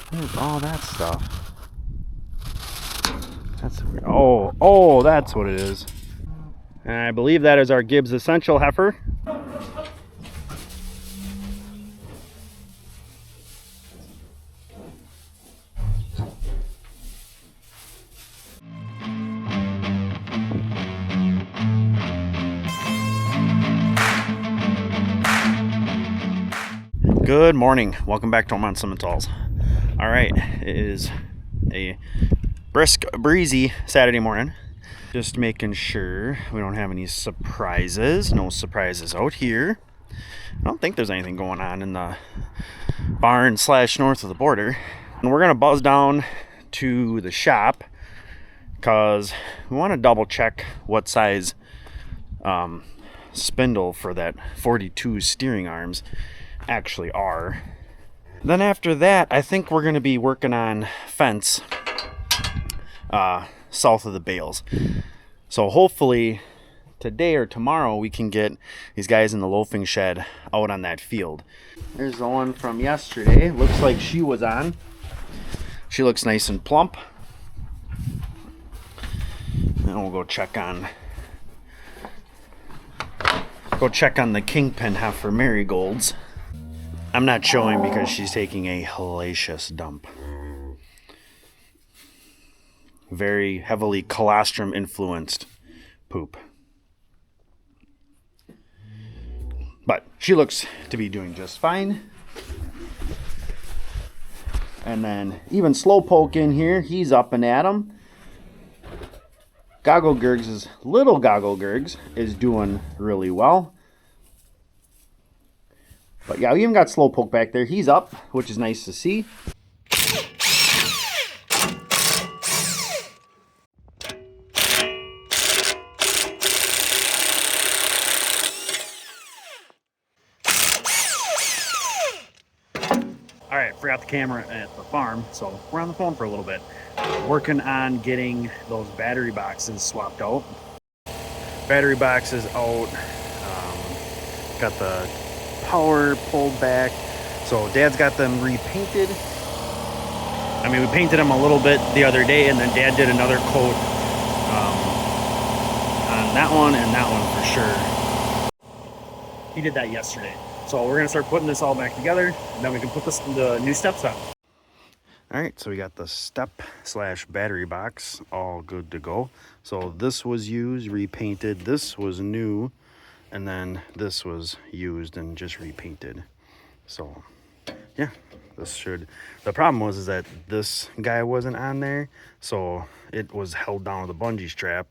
There's all that stuff. That's weird. Oh, that's what it is. And I believe that is our Gibbs Essential heifer. Good morning. Welcome back to Ohrmundt Simmentals. All right, it is a brisk, breezy Saturday morning. Just making sure we don't have any surprises. No surprises out here. I don't think there's anything going on in the barn / north of the border. And we're gonna buzz down to the shop because we want to double check what size spindle for that 42 steering arms actually are. Then after that, I think we're going to be working on fence south of the bales. So hopefully today or tomorrow we can get these guys in the loafing shed out on that field. There's the one from yesterday. Looks like she was on. She looks nice and plump. And we'll go check on the kingpin heifer marigolds. I'm not showing because she's taking a hellacious dump. Very heavily colostrum influenced poop. But she looks to be doing just fine. And then even Slowpoke in here, he's up and at 'em. Little Goggle Gergs is doing really well. But yeah, we even got Slowpoke back there. He's up, which is nice to see. All right, forgot the camera at the farm, so we're on the phone for a little bit. Working on getting those battery boxes swapped out. Battery boxes out. Got the power pulled back. So Dad's got them repainted. I mean, we painted them a little bit the other day, and then Dad did another coat on that one and that one for sure. He did that yesterday. So we're gonna start putting this all back together, and then we can put the new steps on. All right, so we got the step / battery box all good to go. So this was used, repainted. This was new. And then this was used and just repainted. So yeah, the problem was that this guy wasn't on there, so it was held down with a bungee strap,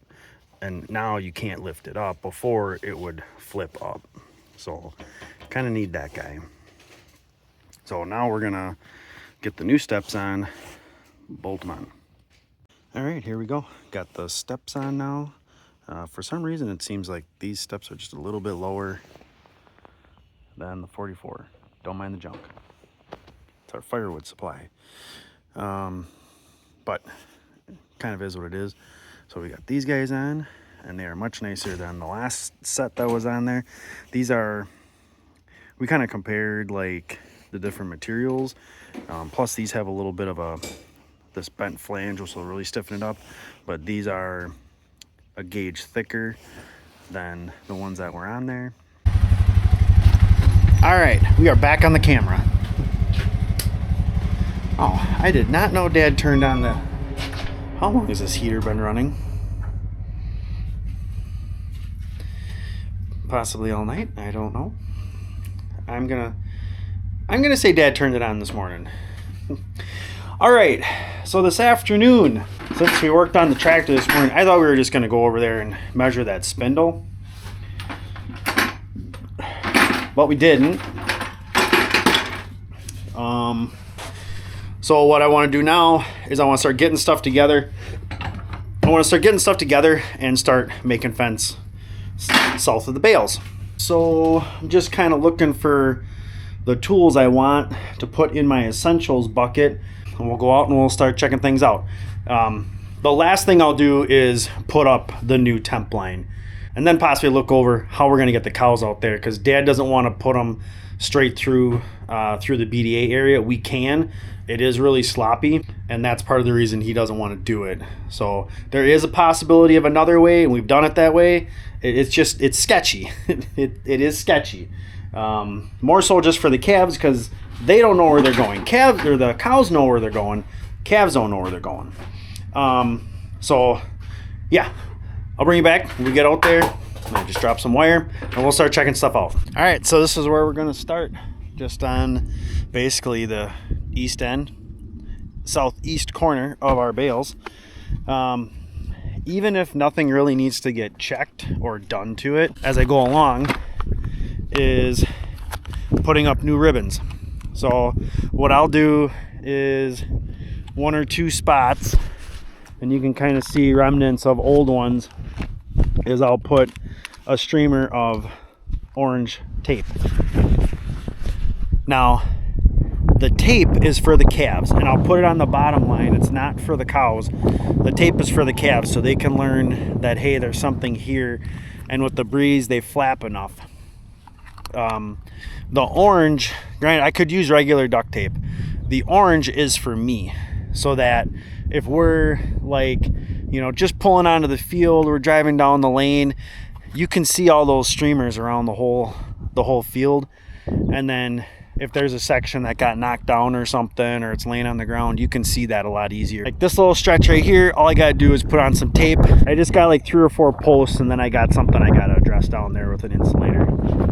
and now you can't lift it up. Before it would flip up, so kind of need that guy. So now we're gonna get the new steps on, bolt them on. All right, here we go. Got the steps on now. For some reason, it seems like these steps are just a little bit lower than the 44. Don't mind the junk. It's our firewood supply. But kind of is what it is. So we got these guys on, and they are much nicer than the last set that was on there. These are, we kind of compared like the different materials. Plus these have a little bit of this bent flange, which will really stiffen it up. But these are a gauge thicker than the ones that were on there. All right, we are back on the camera. Oh, I did not know Dad turned on the... How long has this heater been running? Possibly all night, I don't know. I'm gonna say Dad turned it on this morning. All right, so this afternoon, since we worked on the tractor this morning, I thought we were just going to go over there and measure that spindle. But we didn't. So what I want to do now is I want to start getting stuff together. And start making fence south of the bales. So I'm just kind of looking for the tools I want to put in my essentials bucket. And we'll go out and we'll start checking things out. The last thing I'll do is put up the new temp line, and then possibly look over how we're going to get the cows out there, because Dad doesn't want to put them straight through through the BDA area, we can. It is really sloppy, and that's part of the reason he doesn't want to do it. So there is a possibility of another way, and we've done it that way. It's sketchy. it is sketchy. More so just for the calves, because they don't know where they're going. The cows know where they're going. Calves don't know where they're going. So yeah, I'll bring you back when we get out there. I just drop some wire and we'll start checking stuff out. All right, so this is where we're going to start, just on basically the east end, southeast corner of our bales. Even if nothing really needs to get checked or done to it as I go along, is putting up new ribbons. So what I'll do is 1 or 2 spots, and you can kind of see remnants of old ones, is I'll put a streamer of orange tape. Now the tape is for the calves, and I'll put it on the bottom line. It's not for the cows. The tape is for the calves, so they can learn that, hey, there's something here, and with the breeze they flap enough. The orange, granted, I could use regular duct tape. The orange is for me, so that if we're like, you know, just pulling onto the field, we're driving down the lane, you can see all those streamers around the whole field. And then if there's a section that got knocked down or something, or it's laying on the ground, you can see that a lot easier. Like this little stretch right here, all I gotta do is put on some tape. I just got like 3 or 4 posts, and then I got something I gotta address down there with an insulator.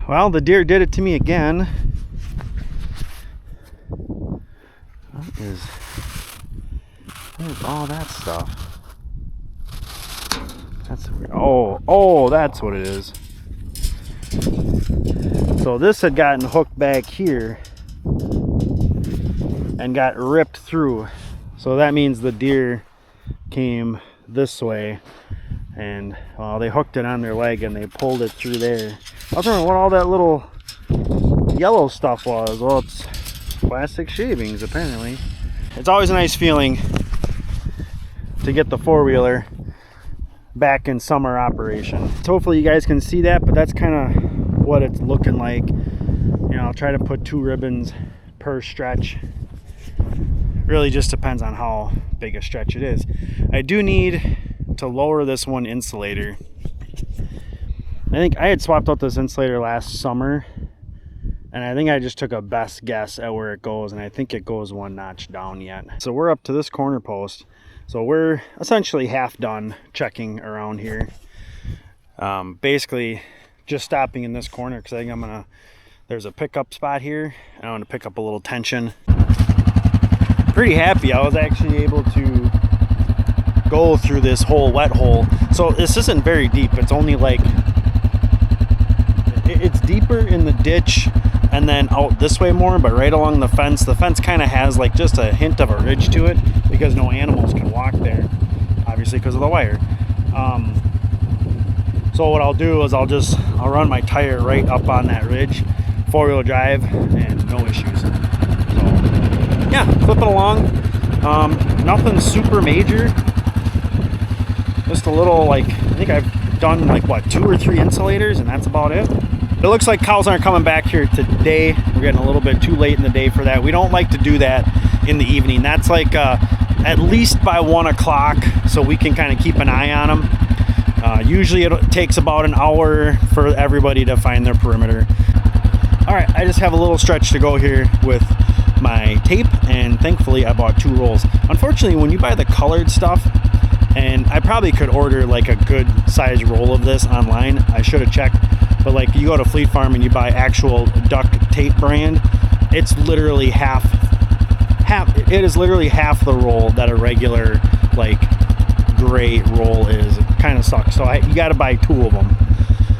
Well, the deer did it to me again. What is all that stuff? That's weird. Oh, that's what it is. So this had gotten hooked back here and got ripped through. So that means the deer came this way, and they hooked it on their leg and they pulled it through there. I was wondering what all that little yellow stuff was. Well, it's plastic shavings apparently. It's always a nice feeling to get the 4-wheeler back in summer operation. So hopefully you guys can see that, but that's kind of what it's looking like. You know, I'll try to put 2 ribbons per stretch. Really just depends on how big a stretch it is. I do need to lower this one insulator. I think I had swapped out this insulator last summer, and I think I just took a best guess at where it goes, and I think it goes 1 notch down yet. So we're up to this corner post. So we're essentially half done checking around here. Basically just stopping in this corner because I think there's a pickup spot here, and I want to pick up a little tension. Pretty happy I was actually able to go through this whole wet hole. So this isn't very deep. It's only like, it's deeper in the ditch and then out this way more, but right along the fence kind of has like just a hint of a ridge to it because no animals can walk there, obviously because of the wire. So what I'll do is I'll run my tire right up on that ridge, 4-wheel drive, and no issues. So yeah, flipping along. Nothing super major. Just a little, like, I think I've done like what, 2 or 3 insulators, and that's about it. It looks like cows aren't coming back here today. We're getting a little bit too late in the day for that. We don't like to do that in the evening. That's like at least by 1 o'clock, so we can kind of keep an eye on them. Usually it takes about an hour for everybody to find their perimeter. All right, I just have a little stretch to go here with my tape, and thankfully I bought 2 rolls. Unfortunately, when you buy the colored stuff, and I probably could order like a good size roll of this online, I should have checked, but like you go to Fleet Farm and you buy actual duct tape brand, it's literally half it is literally half the roll that a regular like gray roll is. It kind of sucks. So you got to buy 2 of them,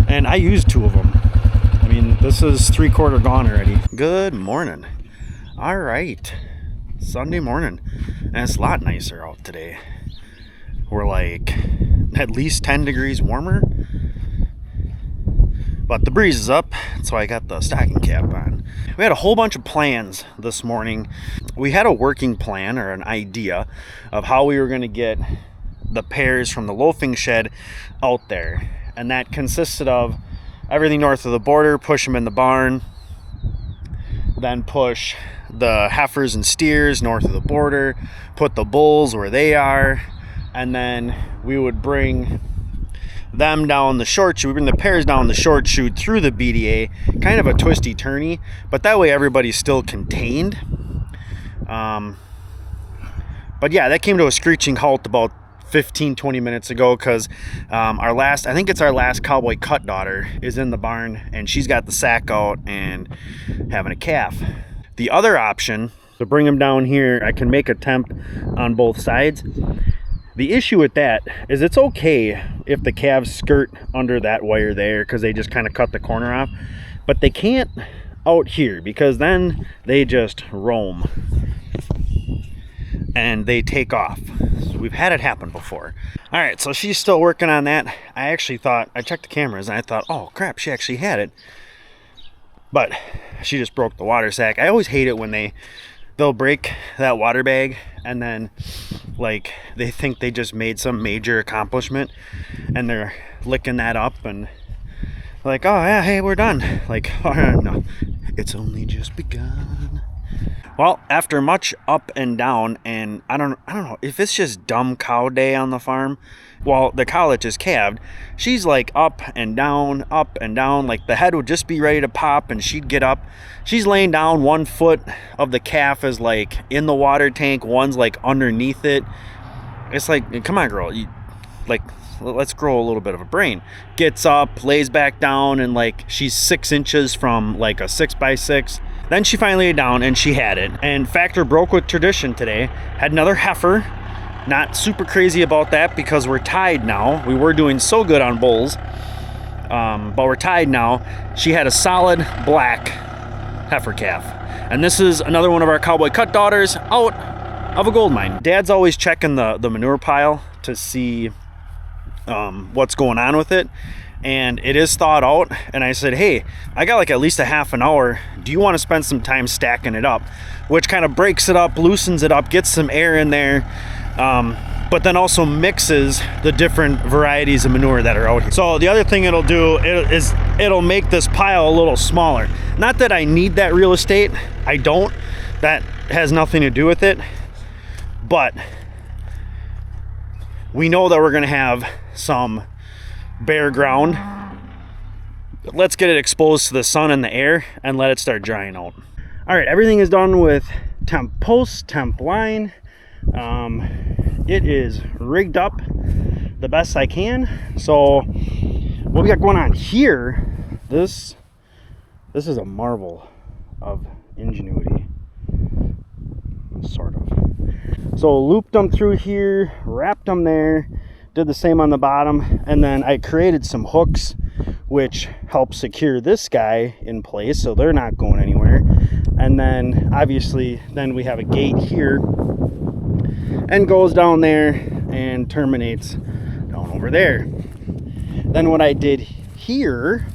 and I used 2 of them. I mean, this is 3/4 gone already. Good morning. All right, Sunday morning, and it's a lot nicer out today. We're like at least 10 degrees warmer, but the breeze is up, so I got the stocking cap on. We had a whole bunch of plans this morning. We had a working plan, or an idea, of how we were going to get the pairs from the loafing shed out there, and that consisted of everything north of the border, push them in the barn, then push the heifers and steers north of the border, put the bulls where they are, and then we would bring them down the short chute. We bring the pairs down the short chute through the BDA, kind of a twisty turny, but that way everybody's still contained. But yeah, that came to a screeching halt about 15-20 minutes ago, because I think it's our last cowboy cut daughter is in the barn, and she's got the sack out and having a calf. The other option to bring them down here, I can make a temp on both sides. The issue with that is it's okay if the calves skirt under that wire there, because they just kind of cut the corner off, but they can't out here, because then they just roam and they take off. So we've had it happen before. All right, so she's still working on that. I actually thought, I checked the cameras and I thought, oh crap, she actually had it, but she just broke the water sack. I always hate it when they'll break that water bag and then like they think they just made some major accomplishment and they're licking that up and like, oh yeah, hey, we're done. Like, oh no, it's only just begun. Well, after much up and down, and I don't know if it's just dumb cow day on the farm. Well, the cow that just calved, she's like up and down, like the head would just be ready to pop and she'd get up. She's laying down, 1 foot of the calf is like in the water tank, one's like underneath it. It's like, come on girl, let's grow a little bit of a brain. Gets up, lays back down, and like she's 6 inches from like a 6x6. Then she finally laid down and she had it. And factor broke with tradition today. Had another heifer. Not super crazy about that because we're tied now. We were doing so good on bulls, but we're tied now. She had a solid black heifer calf. And this is another one of our cowboy cut daughters out of a gold mine. Dad's always checking the manure pile to see what's going on with it, and it is thawed out. And I said, hey, I got like at least a half an hour. Do you want to spend some time stacking it up? Which kind of breaks it up, loosens it up, gets some air in there, but then also mixes the different varieties of manure that are out here. So the other thing it'll do is it'll make this pile a little smaller. Not that I need that real estate, I don't. That has nothing to do with it, but we know that we're gonna have some bare ground. Let's get it exposed to the sun and the air and let it start drying out. All right, everything is done with temp post, temp line. It is rigged up the best I can. So what we got going on here, this is a marvel of ingenuity, sort of. So looped them through here, wrapped them there, did the same on the bottom, and then I created some hooks which help secure this guy in place so they're not going anywhere. And then obviously then we have a gate here and goes down there and terminates down over there. Then what I did here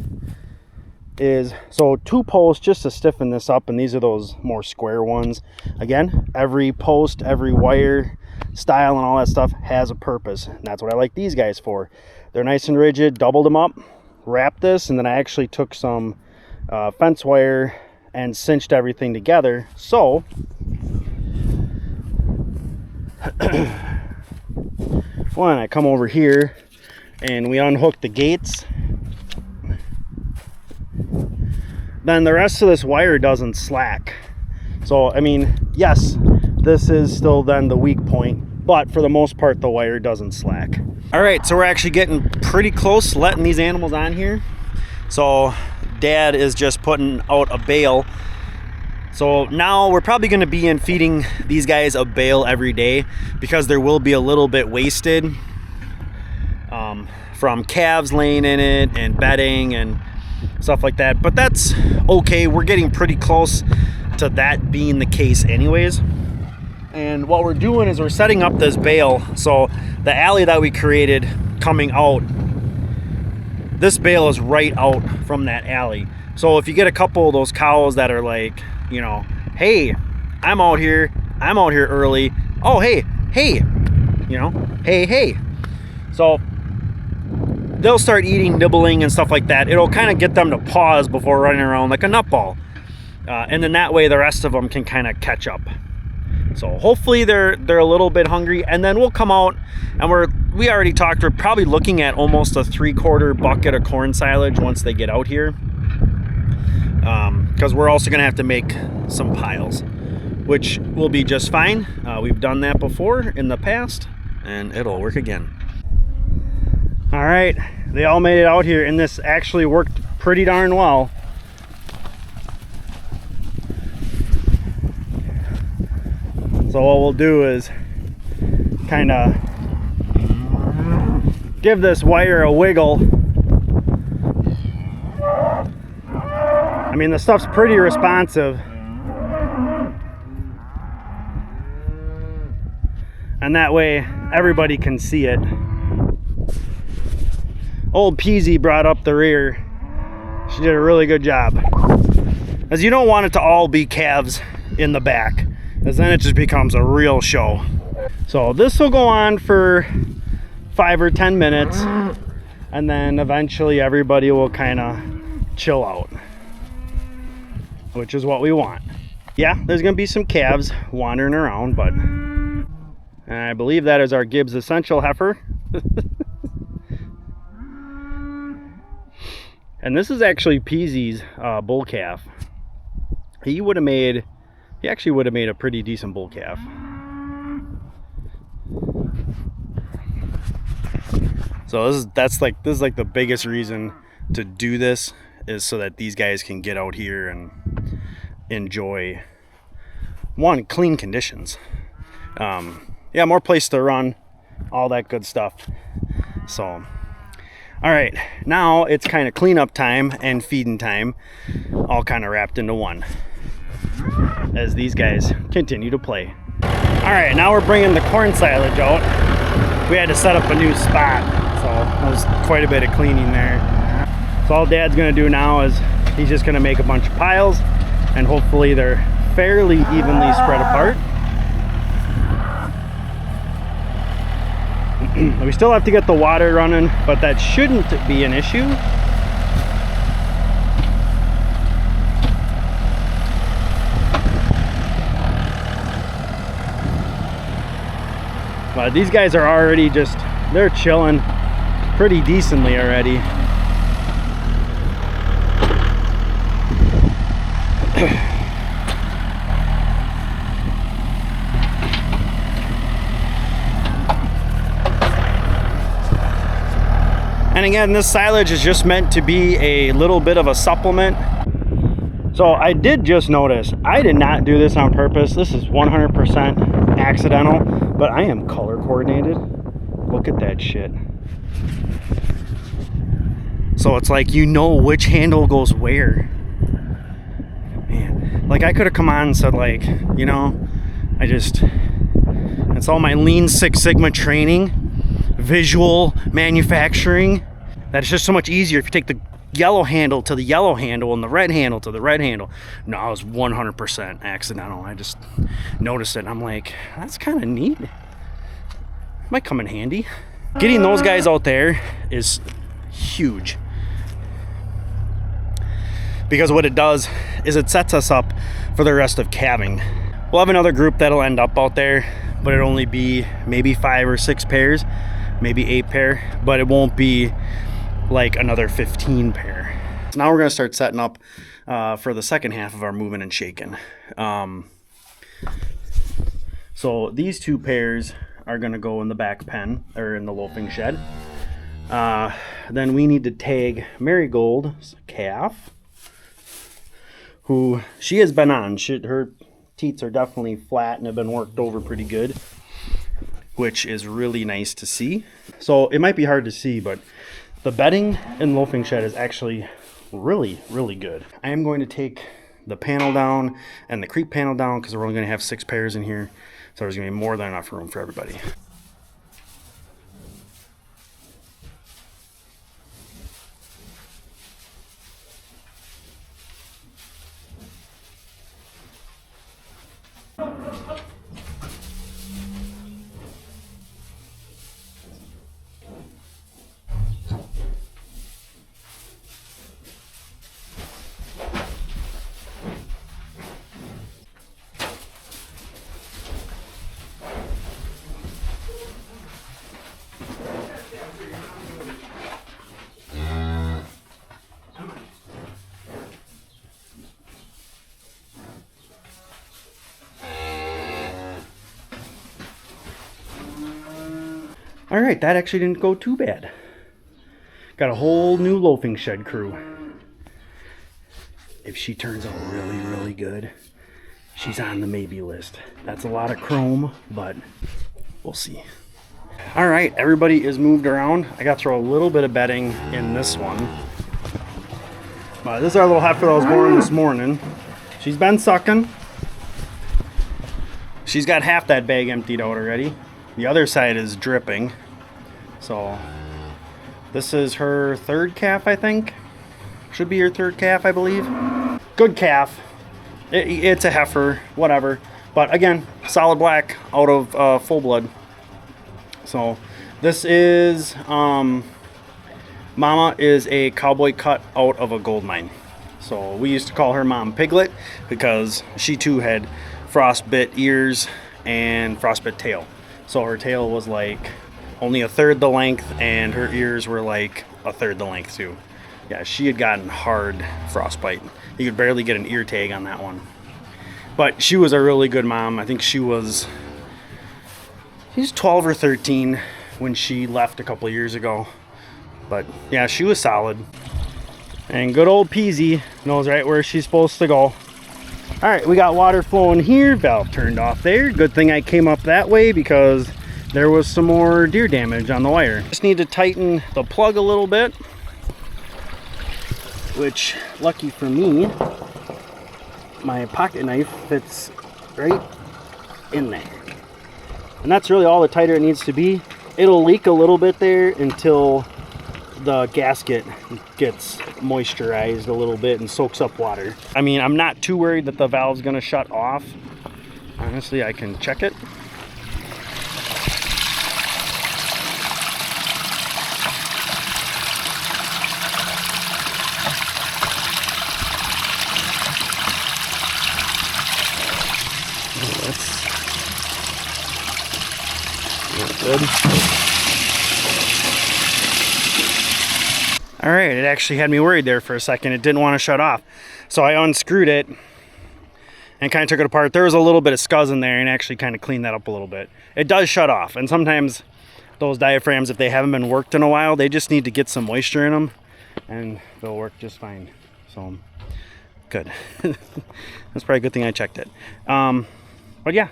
is, so 2 posts just to stiffen this up, and these are those more square ones. Again, every post, every wire style and all that stuff has a purpose, and that's what I like these guys for. They're nice and rigid. Doubled them up, wrapped this, and then I actually took some fence wire and cinched everything together. So when I come over here and we unhook the gates, then the rest of this wire doesn't slack. So I mean, yes, this is still then the weak point, but for the most part the wire doesn't slack. All right, so we're actually getting pretty close to letting these animals on here. So Dad is just putting out a bale. So now we're probably going to be in feeding these guys a bale every day, because there will be a little bit wasted from calves laying in it and bedding and stuff like that. But that's okay. We're getting pretty close to that being the case anyways. And what we're doing is we're setting up this bale. So the alley that we created coming out, this bale is right out from that alley. So if you get a couple of those cows that are like, you know, hey, I'm out here early. Oh, hey, you know, hey. So they'll start eating, nibbling and stuff like that. It'll kind of get them to pause before running around like a nutball. and then that way the rest of them can kind of catch up. So hopefully they're a little bit hungry, and then we'll come out and we already talked, we're probably looking at almost a 3/4 bucket of corn silage once they get out here, because we're also gonna have to make some piles, which will be just fine. We've done that before in the past and it'll work again. All right, they all made it out here, and this actually worked pretty darn well. So what we'll do is kind of give this wire a wiggle. I mean, the stuff's pretty responsive. And that way everybody can see it. Old Peasy brought up the rear. She did a really good job. As you don't want it to all be calves in the back, because then it just becomes a real show. So this will go on for 5 or 10 minutes, and then eventually everybody will kind of chill out, which is what we want. Yeah, there's gonna be some calves wandering around, but I believe that is our Gibbs Essential heifer. And this is actually Peasy's bull calf. He actually would have made a pretty decent bull calf. So this is like the biggest reason to do this, is so that these guys can get out here and enjoy, one, clean conditions. Yeah, more place to run, all that good stuff. So, all right, now it's kind of cleanup time and feeding time, all kind of wrapped into one, as these guys continue to play. All right, now we're bringing the corn silage out. We had to set up a new spot, so that was quite a bit of cleaning there. So all Dad's gonna do now is he's just gonna make a bunch of piles, and hopefully they're fairly evenly spread apart. We still have to get the water running, but that shouldn't be an issue. But these guys are already they're chilling pretty decently already. And again, this silage is just meant to be a little bit of a supplement. So I did just notice, I did not do this on purpose. This is 100% accidental, but I am color coordinated. Look at that shit. So it's like, you know which handle goes where. Man, like I could have come on and said, like, you know, it's all my Lean Six Sigma training, visual manufacturing, that it's just so much easier if you take the yellow handle to the yellow handle and the red handle to the red handle. No, it was 100% accidental. I just noticed it and I'm like, that's kind of neat. Might come in handy. Getting those guys out there is huge, because what it does is it sets us up for the rest of calving. We'll have another group that'll end up out there, but it'll only be maybe 5 or 6 pairs, maybe 8 pair, but it won't be like another 15 pair. So now we're gonna start setting up for the second half of our moving and shaking. So these 2 pairs are gonna go in the back pen, or in the loafing shed. Then we need to tag Marigold's calf, who she has been on. Her teats are definitely flat and have been worked over pretty good, which is really nice to see. So it might be hard to see, but the bedding in the loafing shed is actually really, really good. I am going to take the panel down and the creep panel down, because we're only going to have 6 pairs in here, so there's going to be more than enough room for everybody. All right, that actually didn't go too bad. Got a whole new loafing shed crew. If she turns out really, really good, she's on the maybe list. That's a lot of chrome, but we'll see. All right, everybody is moved around. I got to throw a little bit of bedding in this one. This is our little heifer that was born this morning. She's been sucking. She's got half that bag emptied out already. The other side is dripping. So this is her third calf, I think. Should be her third calf, I believe. Good calf. It's a heifer, whatever. But again, solid black out of full blood. So this is, Mama is a cowboy cut out of a gold mine. So we used to call her Mom Piglet because she too had frostbit ears and frostbit tail. So her tail was like only a third the length and her ears were like a third the length too. Yeah, she had gotten hard frostbite. You could barely get an ear tag on that one. But she was a really good mom. I think she's 12 or 13 when she left a couple of years ago. But yeah, she was solid. And good old Peasy knows right where she's supposed to go. All right, we got water flowing here. Valve turned off there. Good thing I came up that way because there was some more deer damage on the wire. Just need to tighten the plug a little bit. Which, lucky for me, my pocket knife fits right in there. And that's really all the tighter it needs to be. It'll leak a little bit there until the gasket gets moisturized a little bit and soaks up water. I mean, I'm not too worried that the valve's gonna shut off. Honestly, I can check it. Good. All right, it actually had me worried there for a second. It didn't want to shut off. So I unscrewed it and kind of took it apart. There was a little bit of scuzz in there and actually kind of cleaned that up a little bit. It does shut off. And sometimes those diaphragms, if they haven't been worked in a while, they just need to get some moisture in them and they'll work just fine. So good. That's probably a good thing I checked it. But yeah.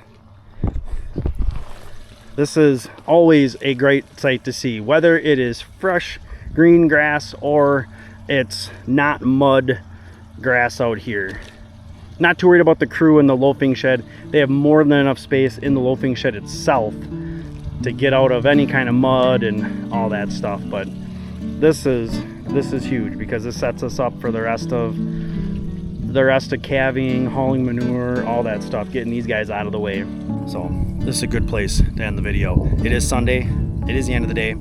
This is always a great sight to see, whether it is fresh green grass or it's not mud grass out here. Not too worried about the crew in the loafing shed. They have more than enough space in the loafing shed itself to get out of any kind of mud and all that stuff. But this is huge because this sets us up for the rest of calving, hauling manure, all that stuff, getting these guys out of the way. So this is a good place to end the video. It is Sunday. It is the end of the day.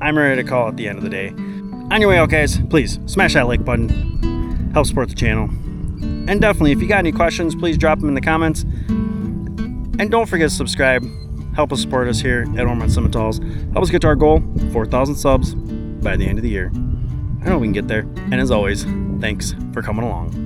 I'm ready to call it the end of the day. On your way out, guys, please smash that like button. Help support the channel. And definitely, if you got any questions, please drop them in the comments. And don't forget to subscribe. Help us support us here at Ohrmundt Simmentals. Help us get to our goal, 4,000 subs by the end of the year. I know we can get there. And as always, thanks for coming along.